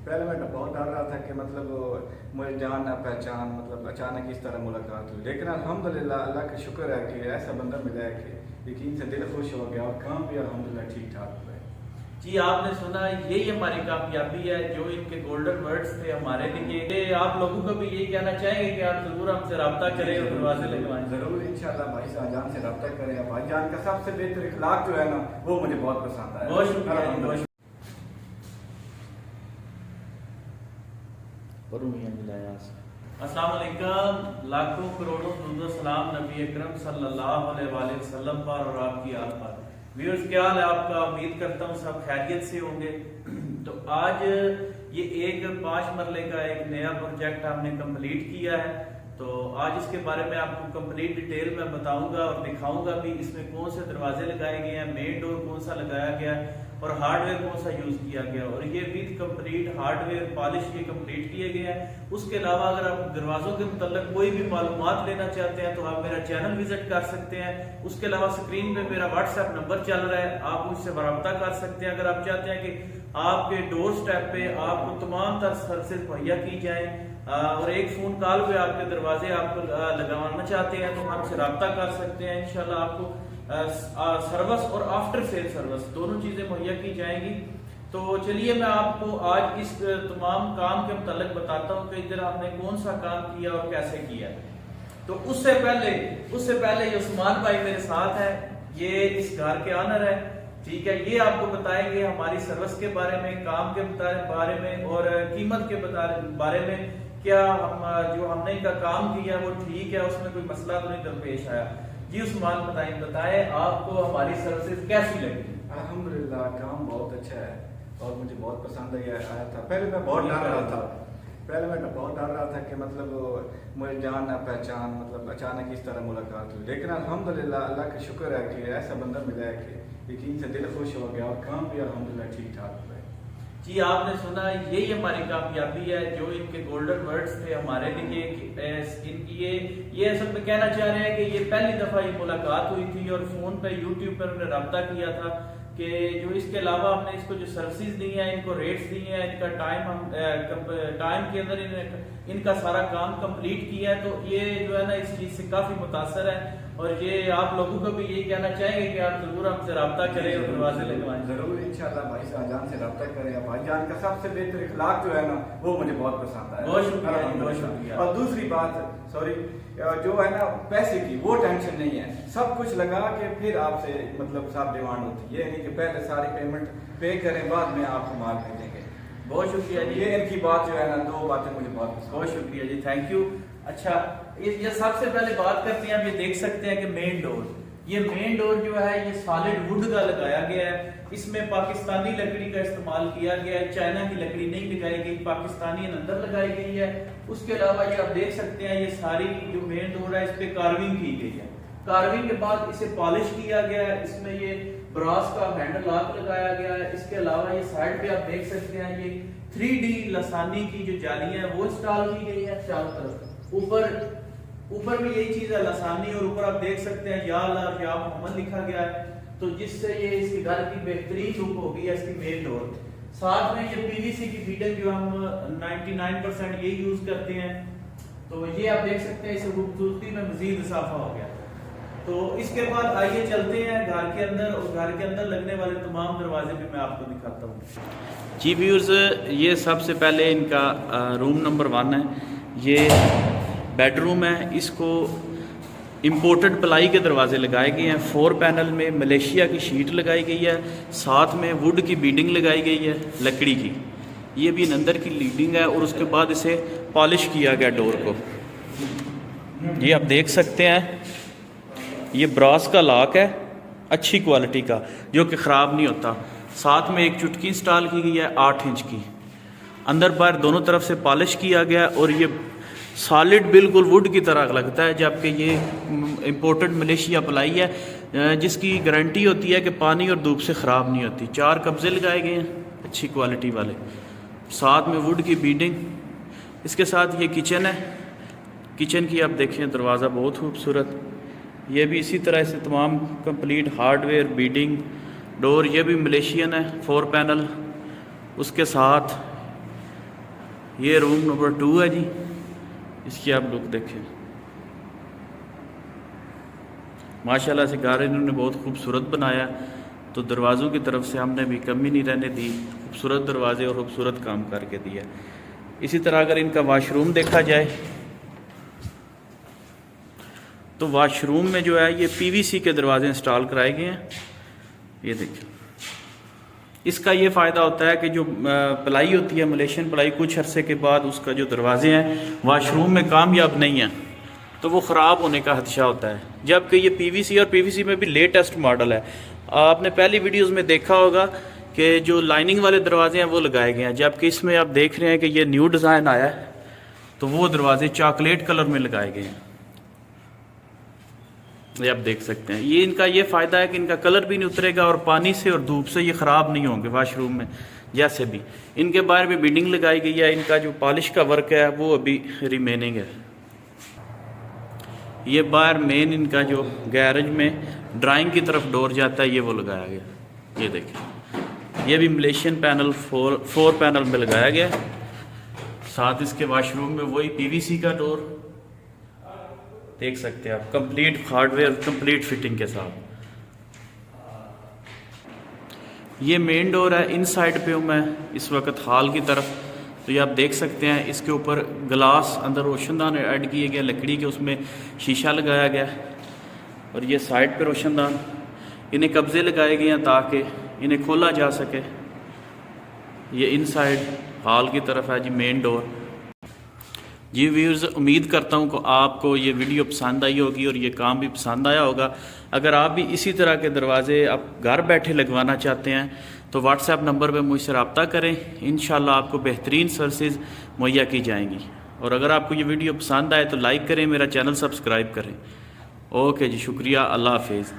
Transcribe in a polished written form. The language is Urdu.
پہلے میں بہت ڈر رہا تھا کہ مطلب مجھے جان نہ پہچان مطلب اچانک اس طرح ملاقات ہوئی، لیکن الحمدللہ اللہ کا شکر ہے کہ ایسا بندہ ملا ہے کہ یقین سے دل خوش ہو گیا اور کام بھی الحمدللہ ٹھیک ٹھاک ہوا ہے۔ جی آپ نے سنا، یہی ہماری کامیابی ہے، جو ان کے گولڈن ورڈز تھے ہمارے لیے۔ کہ آپ لوگوں کو بھی یہی کہنا چاہیں گے کہ آپ ضرور ہم سے رابطہ کریں اور دروازے لگوائیں۔ ضرور انشاءاللہ بھائی جان سے رابطہ کریں۔ بھائی جان کا سب سے بہتر اخلاق جو ہے نا وہ مجھے بہت پسند آیا۔ بہت شکریہ، بہت شکریہ۔ السلام علیکم، لاکھوں کروڑوں درود و سلام نبی اکرم صلی اللہ علیہ وآلہ وسلم پر اور آپ کی آل پر۔ ویورز کیا حال ہے آپ کا؟ امید کرتا ہوں سب خیریت سے ہوں گے۔ تو آج یہ ایک 5 مرلے کا ایک نیا پروجیکٹ ہم نے کمپلیٹ کیا ہے، تو آج اس کے بارے میں آپ کو کمپلیٹ ڈیٹیل میں بتاؤں گا اور دکھاؤں گا بھی اس میں کون سے دروازے لگائے گئے ہیں، مین ڈور کون سا لگایا گیا ہے اور ہارڈ ویئر کون سا یوز کیا گیا، اور یہ with complete hard where polish یہ کمپلیٹ کیے گئے ہیں۔ اس کے علاوہ اگر آپ دروازوں کے متعلق کوئی بھی معلومات لینا چاہتے ہیں تو آپ میرا چینل وزٹ کر سکتے ہیں۔ اس کے علاوہ اسکرین پہ میرا واٹس ایپ نمبر چل رہا ہے، آپ مجھ سے رابطہ کر سکتے ہیں اگر آپ چاہتے ہیں کہ آپ کے ڈور سٹیپ پہ آپ کو تمام تر سروسز مہیا کی جائیں، اور ایک فون کال پہ آپ کے دروازے آپ کو لگوانا چاہتے ہیں تو ہم سے رابطہ کر سکتے ہیں۔ انشاءاللہ آپ کو سروس اور آفٹر سیل سروس دونوں چیزیں مہیا کی جائیں گی۔ تو چلیے میں آپ کو آج اس تمام کام کے متعلق بتاتا ہوں کہ ادھر ہم نے کون سا کام کیا اور کیسے کیا۔ تو اس سے پہلے یہ عثمان بھائی میرے ساتھ ہے، یہ اس گھر کے آنر ہے، ٹھیک ہے۔ یہ آپ کو بتائیں گے ہماری سروس کے بارے میں، کام کے بارے میں اور قیمت کے بارے میں، کیا جو ہم نے ان کا کام کیا وہ ٹھیک ہے، اس میں کوئی مسئلہ تو نہیں درپیش آیا۔ جی عثمان بتائیں آپ کو ہماری سروسز کیسی لگی؟ الحمدللہ کام بہت اچھا ہے اور مجھے بہت پسند آیا تھا۔ پہلے میں بہت ڈر رہا تھا کہ مطلب مجھے جان نہ پہچان مطلب اچانک اس طرح ملاقات ہوئی، لیکن الحمدللہ اللہ کا شکر ہے کہ ایسا بندہ ملا ہے کہ یقین سے دل خوش ہو گیا اور کام بھی الحمدللہ ٹھیک ٹھاک ہوا ہے۔ جی آپ نے سنا، یہی ہماری کامیابی ہے، جو ان کے گولڈن ورڈز تھے ہمارے لیے ان کی یہ اصل میں کہنا چاہ رہے ہیں کہ یہ پہلی دفعہ یہ ملاقات ہوئی تھی اور فون پہ یوٹیوب پر انہوں نے رابطہ کیا تھا کہ جو اس کے علاوہ ہم نے اس کو جو سروسز دی ہیں، ان کو ریٹس دی ہیں، ان کا ٹائم کے اندر ان کا سارا کام کمپلیٹ کیا ہے، تو یہ جو ہے نا اس چیز سے کافی متاثر ہے، اور یہ آپ لوگوں کو بھی یہی کہنا چاہیں گے کہ آپ ضرور ہم سے رابطہ کریں اور دروازے لگوائیں۔ ضرور انشاءاللہ بھائی جان سے رابطہ کریں۔ بھائی جان کا سب سے بہتر اخلاق جو ہے نا وہ مجھے بہت پسند آیا۔ بہت شکریہ، بہت شکریہ۔ اور دوسری بات جو ہے نا پیسے کی وہ ٹینشن نہیں ہے، سب کچھ لگا کے پھر آپ سے مطلب سب ڈیمانڈ ہوتی ہے، یہ نہیں کہ پہلے ساری پیمنٹ پے کریں بعد میں آپ کو مال بھیجیں گے۔ بہت شکریہ جی، یہ ان کی بات جو ہے نا 2 باتیں مجھے بہت پسند۔ بہت شکریہ جی، تھینک یو۔ اچھا یہ سب سے پہلے بات کرتے ہیں، آپ یہ دیکھ سکتے ہیں کہ مین ڈور، یہ مین ڈور جو ہے یہ سالڈ ووڈ کا لگایا گیا ہے، اس میں پاکستانی لکڑی کا استعمال کیا گیا ہے، چائنا کی لکڑی نہیں لگائی گئی، پاکستانی اندر لگائی گئی ہے۔ اس کے علاوہ یہ آپ دیکھ سکتے ہیں یہ ساری جو مین ڈور ہے اس پہ کارونگ کی گئی ہے، کارونگ کے بعد اسے پالش کیا گیا ہے، اس میں یہ براس کا ہینڈل لاک لگایا گیا ہے۔ اس کے علاوہ یہ سائڈ پہ آپ دیکھ سکتے ہیں یہ 3D لسانی کی جو جالی ہے وہ انسٹال کی گئی ہے چاروں طرف، اوپر بھی یہی چیز ہے لسانی، اور اوپر آپ دیکھ سکتے ہیں یا اللہ اور یا محمد لکھا گیا ہے، تو جس سے یہ اس کی گھر کی بہترین لک ہوگی ہے اس کی مین ڈور۔ ساتھ میں یہ PVC کی فیٹنگ جو ہم 99% یہ یوز کرتے ہیں، تو یہ آپ دیکھ سکتے ہیں اس خوبصورتی میں مزید اضافہ ہو گیا۔ تو اس کے بعد آئیے چلتے ہیں گھر کے اندر، اور گھر کے اندر لگنے والے تمام دروازے بھی میں آپ کو دکھاتا ہوں۔ جی ویورز، یہ سب سے پہلے ان کا روم نمبر 1 ہے، یہ بیڈ روم ہے، اس کو امپورٹڈ پلائی کے دروازے لگائے گئے ہیں، 4 پینل میں ملیشیا کی شیٹ لگائی گئی ہے، ساتھ میں ووڈ کی بیڈنگ لگائی گئی ہے لکڑی کی، یہ بھی اندر کی لیڈنگ ہے، اور اس کے بعد اسے پالش کیا گیا ڈور کو۔ یہ آپ دیکھ سکتے ہیں یہ براس کا لاک ہے اچھی کوالٹی کا جو کہ خراب نہیں ہوتا، ساتھ میں ایک چٹکی انسٹال کی گئی ہے 8 انچ کی، اندر باہر دونوں طرف سے پالش کیا گیا، اور یہ سالڈ بالکل ووڈ کی طرح لگتا ہے، جبکہ یہ امپورٹڈ ملیشیا پلائی ہے جس کی گارنٹی ہوتی ہے کہ پانی اور دھوپ سے خراب نہیں ہوتی۔ 4 قبضے لگائے گئے ہیں اچھی کوالٹی والے، ساتھ میں ووڈ کی بیڈنگ۔ اس کے ساتھ یہ کچن ہے، کچن کی آپ دیکھیں دروازہ بہت خوبصورت، یہ بھی اسی طرح سے تمام کمپلیٹ ہارڈ ویئر بیڈنگ ڈور، یہ بھی ملیشین ہے 4 پینل۔ اس کے ساتھ یہ روم نمبر 2 ہے جی، اس کی آپ لک دیکھیں. ماشاءاللہ سے گھر انہوں نے بہت خوبصورت بنایا، تو دروازوں کی طرف سے ہم نے بھی کمی نہیں رہنے دی، خوبصورت دروازے اور خوبصورت کام کر کے دیا. اسی طرح اگر ان کا واش روم دیکھا جائے تو واش روم میں جو ہے یہ پی وی سی کے دروازے انسٹال کرائے گئے ہیں. یہ دیکھیں، اس کا یہ فائدہ ہوتا ہے کہ جو پلائی ہوتی ہے ملیشین پلائی، کچھ عرصے کے بعد اس کا جو دروازے ہیں واش روم میں کامیاب نہیں ہیں تو وہ خراب ہونے کا خدشہ ہوتا ہے، جبکہ یہ پی وی سی اور پی وی سی میں بھی لیٹسٹ ماڈل ہے. آپ نے پہلی ویڈیوز میں دیکھا ہوگا کہ جو لائننگ والے دروازے ہیں وہ لگائے گئے ہیں، جبکہ اس میں آپ دیکھ رہے ہیں کہ یہ نیو ڈیزائن آیا ہے تو وہ دروازے چاکلیٹ کلر میں لگائے گئے ہیں. یہ آپ دیکھ سکتے ہیں. یہ ان کا یہ فائدہ ہے کہ ان کا کلر بھی نہیں اترے گا اور پانی سے اور دھوپ سے یہ خراب نہیں ہوں گے واش روم میں. جیسے بھی ان کے باہر بھی بینڈنگ لگائی گئی ہے، ان کا جو پالش کا ورک ہے وہ ابھی ریمیننگ ہے. یہ باہر مین ان کا جو گیرج میں ڈرائنگ کی طرف ڈور جاتا ہے یہ وہ لگایا گیا. یہ دیکھیں، یہ بھی ملیشین پینل 4 پینل میں لگایا گیا. ساتھ اس کے واش روم میں وہی پی وی سی کا ڈور دیکھ سکتے ہیں آپ، complete hard where complete fitting کے ساتھ. یہ مین ڈور ہے، ان سائڈ پہ ہوں میں اس وقت ہال کی طرف. تو یہ آپ دیکھ سکتے ہیں اس کے اوپر گلاس اندر روشن دان ایڈ کیے گئے لکڑی کے، اس میں شیشہ لگایا گیا. اور یہ سائڈ پہ روشن دان، انہیں قبضے لگائے گئے ہیں تاکہ انہیں کھولا جا سکے. یہ ان سائڈ ہال کی طرف ہے جی مین ڈور. جی ویورز، امید کرتا ہوں کہ آپ کو یہ ویڈیو پسند آئی ہوگی اور یہ کام بھی پسند آیا ہوگا. اگر آپ بھی اسی طرح کے دروازے آپ گھر بیٹھے لگوانا چاہتے ہیں تو واٹس ایپ نمبر پہ مجھ سے رابطہ کریں، انشاءاللہ آپ کو بہترین سروسز مہیا کی جائیں گی. اور اگر آپ کو یہ ویڈیو پسند آئے تو لائک کریں، میرا چینل سبسکرائب کریں. اوکے جی، شکریہ، اللہ حافظ.